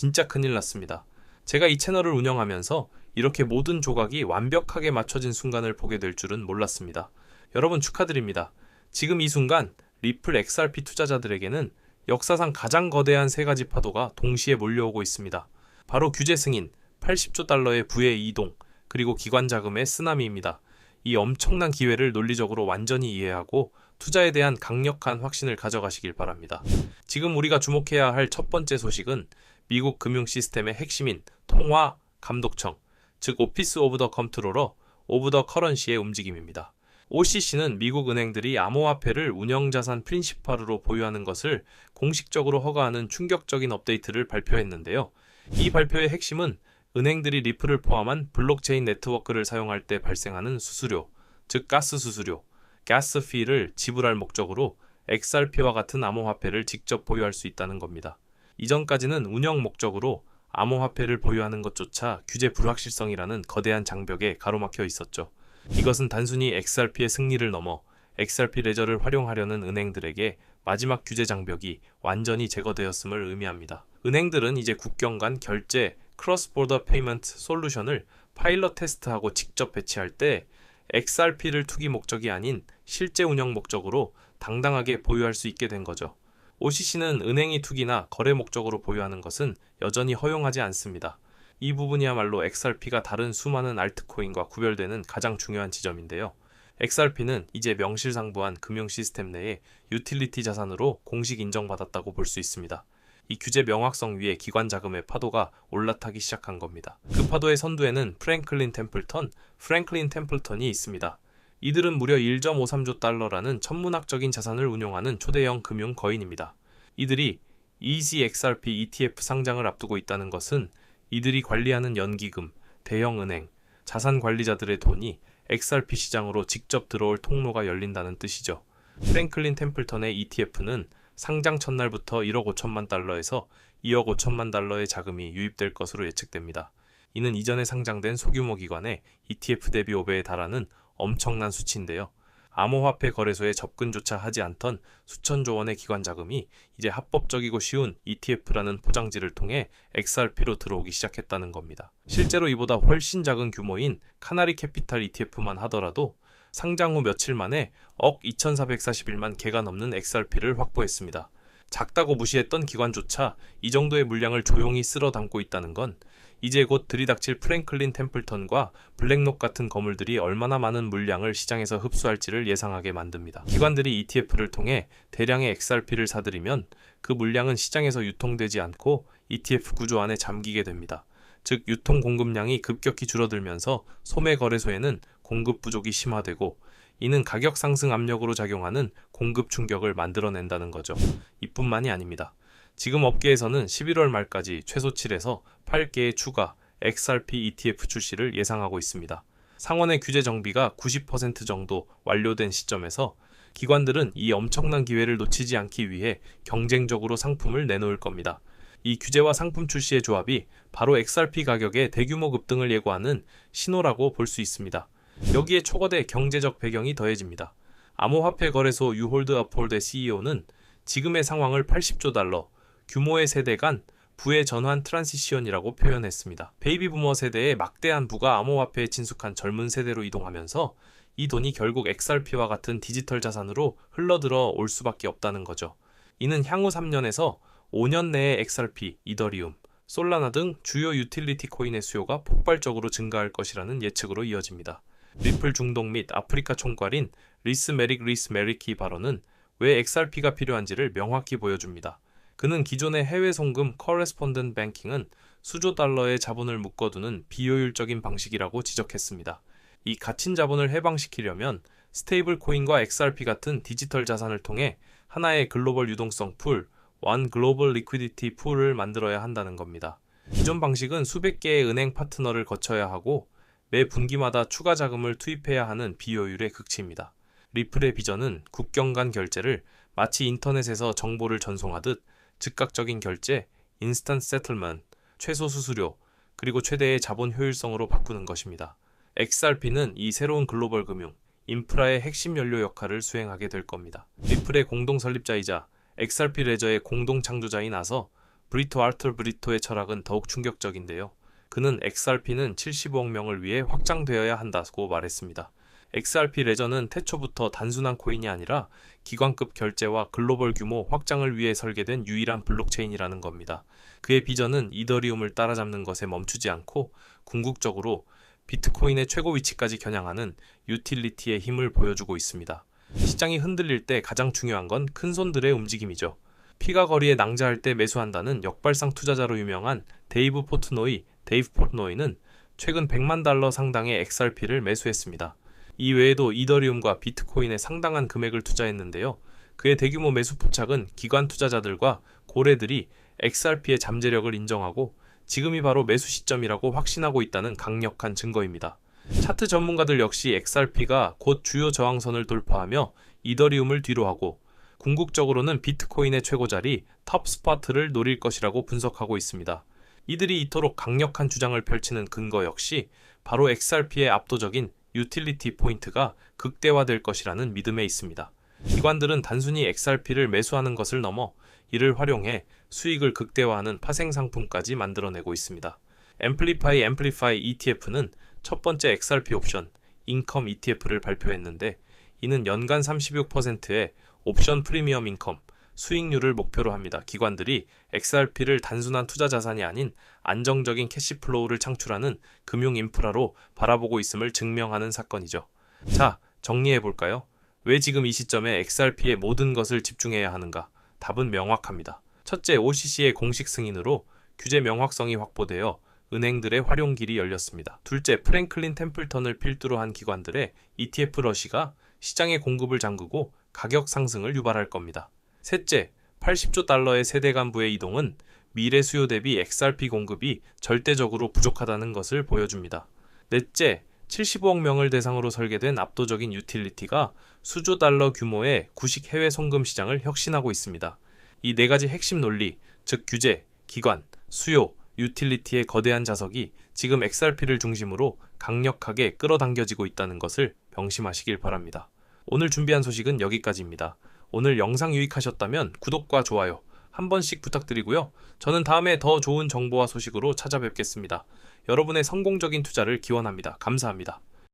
진짜 큰일 났습니다. 제가 이 채널을 운영하면서 이렇게 모든 조각이 완벽하게 맞춰진 순간을 보게 될 줄은 몰랐습니다. 여러분 축하드립니다. 지금 이 순간 리플 XRP 투자자들에게는 역사상 가장 거대한 세 가지 파도가 동시에 몰려오고 있습니다. 바로 규제 승인, 80조 달러의 부의 이동, 그리고 기관 자금의 쓰나미입니다. 이 엄청난 기회를 논리적으로 완전히 이해하고 투자에 대한 강력한 확신을 가져가시길 바랍니다. 지금 우리가 주목해야 할 첫 번째 소식은 미국 금융 시스템의 핵심인 통화 감독청, 즉 오피스 오브 더 컴트롤러 오브 더 커런시의 움직임입니다. OCC는 미국 은행들이 암호화폐를 운영자산 프린시팔로 보유하는 것을 공식적으로 허가하는 충격적인 업데이트를 발표했는데요. 이 발표의 핵심은 은행들이 리플을 포함한 블록체인 네트워크를 사용할 때 발생하는 수수료, 즉 가스 수수료, 가스 피를 지불할 목적으로 XRP와 같은 암호화폐를 직접 보유할 수 있다는 겁니다. 이전까지는 운영 목적으로 암호화폐를 보유하는 것조차 규제 불확실성이라는 거대한 장벽에 가로막혀 있었죠. 이것은 단순히 XRP의 승리를 넘어 XRP 레저를 활용하려는 은행들에게 마지막 규제 장벽이 완전히 제거되었음을 의미합니다. 은행들은 이제 국경 간 결제, 크로스 보더 페이먼트 솔루션을 파일럿 테스트하고 직접 배치할 때 XRP를 투기 목적이 아닌 실제 운영 목적으로 당당하게 보유할 수 있게 된 거죠. OCC는 은행이 투기나 거래 목적으로 보유하는 것은 여전히 허용하지 않습니다. 이 부분이야말로 XRP가 다른 수많은 알트코인과 구별되는 가장 중요한 지점인데요. XRP는 이제 명실상부한 금융 시스템 내에 유틸리티 자산으로 공식 인정받았다고 볼 수 있습니다. 이 규제 명확성 위에 기관 자금의 파도가 올라타기 시작한 겁니다. 그 파도의 선두에는 프랭클린 템플턴이 있습니다. 이들은 무려 1.53조 달러라는 천문학적인 자산을 운용하는 초대형 금융 거인입니다. 이들이 EasyXRP ETF 상장을 앞두고 있다는 것은 이들이 관리하는 연기금, 대형은행, 자산관리자들의 돈이 XRP 시장으로 직접 들어올 통로가 열린다는 뜻이죠. 프랭클린 템플턴의 ETF는 상장 첫날부터 1억 5천만 달러에서 2억 5천만 달러의 자금이 유입될 것으로 예측됩니다. 이는 이전에 상장된 소규모 기관의 ETF 대비 5배에 달하는 엄청난 수치인데요. 암호화폐 거래소에 접근조차 하지 않던 수천조 원의 기관 자금이 이제 합법적이고 쉬운 ETF라는 포장지를 통해 XRP로 들어오기 시작했다는 겁니다. 실제로 이보다 훨씬 작은 규모인 카나리 캐피탈 ETF만 하더라도 상장 후 며칠 만에 억 2441만 개가 넘는 XRP를 확보했습니다. 작다고 무시했던 기관조차 이 정도의 물량을 조용히 쓸어 담고 있다는 건 이제 곧 들이닥칠 프랭클린 템플턴과 블랙록 같은 거물들이 얼마나 많은 물량을 시장에서 흡수할지를 예상하게 만듭니다. 기관들이 ETF를 통해 대량의 XRP를 사들이면 그 물량은 시장에서 유통되지 않고 ETF 구조 안에 잠기게 됩니다. 즉 유통 공급량이 급격히 줄어들면서 소매 거래소에는 공급 부족이 심화되고 이는 가격 상승 압력으로 작용하는 공급 충격을 만들어낸다는 거죠. 이뿐만이 아닙니다. 지금 업계에서는 11월 말까지 최소 7에서 8개의 추가 XRP ETF 출시를 예상하고 있습니다. 상원의 규제 정비가 90% 정도 완료된 시점에서 기관들은 이 엄청난 기회를 놓치지 않기 위해 경쟁적으로 상품을 내놓을 겁니다. 이 규제와 상품 출시의 조합이 바로 XRP 가격의 대규모 급등을 예고하는 신호라고 볼 수 있습니다. 여기에 초거대 경제적 배경이 더해집니다. 암호화폐 거래소 유홀드 어폴드의 CEO는 지금의 상황을 80조 달러, 규모의 세대 간 부의 전환 트랜지션이라고 표현했습니다. 베이비 부머 세대의 막대한 부가 암호화폐에 친숙한 젊은 세대로 이동하면서 이 돈이 결국 XRP와 같은 디지털 자산으로 흘러들어 올 수밖에 없다는 거죠. 이는 향후 3년에서 5년 내에 XRP, 이더리움, 솔라나 등 주요 유틸리티 코인의 수요가 폭발적으로 증가할 것이라는 예측으로 이어집니다. 리플 중동 및 아프리카 총괄인 리스 메리키 발언은 왜 XRP가 필요한지를 명확히 보여줍니다. 그는 기존의 해외 송금 커레스폰던트 뱅킹은 수조 달러의 자본을 묶어두는 비효율적인 방식이라고 지적했습니다. 이 갇힌 자본을 해방시키려면 스테이블 코인과 XRP 같은 디지털 자산을 통해 하나의 글로벌 유동성 풀, One Global Liquidity Pool을 만들어야 한다는 겁니다. 기존 방식은 수백 개의 은행 파트너를 거쳐야 하고 매 분기마다 추가 자금을 투입해야 하는 비효율의 극치입니다. 리플의 비전은 국경 간 결제를 마치 인터넷에서 정보를 전송하듯 즉각적인 결제, 인스턴트 세틀먼트, 최소 수수료, 그리고 최대의 자본 효율성으로 바꾸는 것입니다. XRP는 이 새로운 글로벌 금융, 인프라의 핵심 연료 역할을 수행하게 될 겁니다. 리플의 공동 설립자이자 XRP 레저의 공동 창조자인 아서 브리토 아르터 브리토의 철학은 더욱 충격적인데요. 그는 XRP는 75억 명을 위해 확장되어야 한다고 말했습니다. XRP 레저는 태초부터 단순한 코인이 아니라 기관급 결제와 글로벌 규모 확장을 위해 설계된 유일한 블록체인이라는 겁니다. 그의 비전은 이더리움을 따라잡는 것에 멈추지 않고 궁극적으로 비트코인의 최고 위치까지 겨냥하는 유틸리티의 힘을 보여주고 있습니다. 시장이 흔들릴 때 가장 중요한 건 큰손들의 움직임이죠. 피가 거리에 낭자할 때 매수한다는 역발상 투자자로 유명한 데이브 포트노이는 최근 100만 달러 상당의 XRP를 매수했습니다. 이 외에도 이더리움과 비트코인에 상당한 금액을 투자했는데요. 그의 대규모 매수 포착은 기관 투자자들과 고래들이 XRP의 잠재력을 인정하고 지금이 바로 매수 시점이라고 확신하고 있다는 강력한 증거입니다. 차트 전문가들 역시 XRP가 곧 주요 저항선을 돌파하며 이더리움을 뒤로하고 궁극적으로는 비트코인의 최고자리 톱스파트를 노릴 것이라고 분석하고 있습니다. 이들이 이토록 강력한 주장을 펼치는 근거 역시 바로 XRP의 압도적인 유틸리티 포인트가 극대화될 것이라는 믿음에 있습니다. 기관들은 단순히 XRP를 매수하는 것을 넘어 이를 활용해 수익을 극대화하는 파생 상품까지 만들어내고 있습니다. 앰플리파이 ETF는 첫 번째 XRP 옵션 인컴 ETF를 발표했는데 이는 연간 36%의 옵션 프리미엄 인컴 수익률을 목표로 합니다. 기관들이 XRP를 단순한 투자 자산이 아닌 안정적인 캐시플로우를 창출하는 금융 인프라로 바라보고 있음을 증명하는 사건이죠. 자, 정리해볼까요? 왜 지금 이 시점에 XRP에 모든 것을 집중해야 하는가? 답은 명확합니다. 첫째, OCC의 공식 승인으로 규제 명확성이 확보되어 은행들의 활용길이 열렸습니다. 둘째, 프랭클린 템플턴을 필두로 한 기관들의 ETF 러시가 시장의 공급을 잠그고 가격 상승을 유발할 겁니다. 셋째, 80조 달러의 세대 간부의 이동은 미래 수요 대비 XRP 공급이 절대적으로 부족하다는 것을 보여줍니다. 넷째, 75억 명을 대상으로 설계된 압도적인 유틸리티가 수조 달러 규모의 구식 해외 송금 시장을 혁신하고 있습니다. 이 네 가지 핵심 논리, 즉 규제, 기관, 수요, 유틸리티의 거대한 자석이 지금 XRP를 중심으로 강력하게 끌어당겨지고 있다는 것을 명심하시길 바랍니다. 오늘 준비한 소식은 여기까지입니다. 오늘 영상 유익하셨다면 구독과 좋아요 한 번씩 부탁드리고요. 저는 다음에 더 좋은 정보와 소식으로 찾아뵙겠습니다. 여러분의 성공적인 투자를 기원합니다. 감사합니다.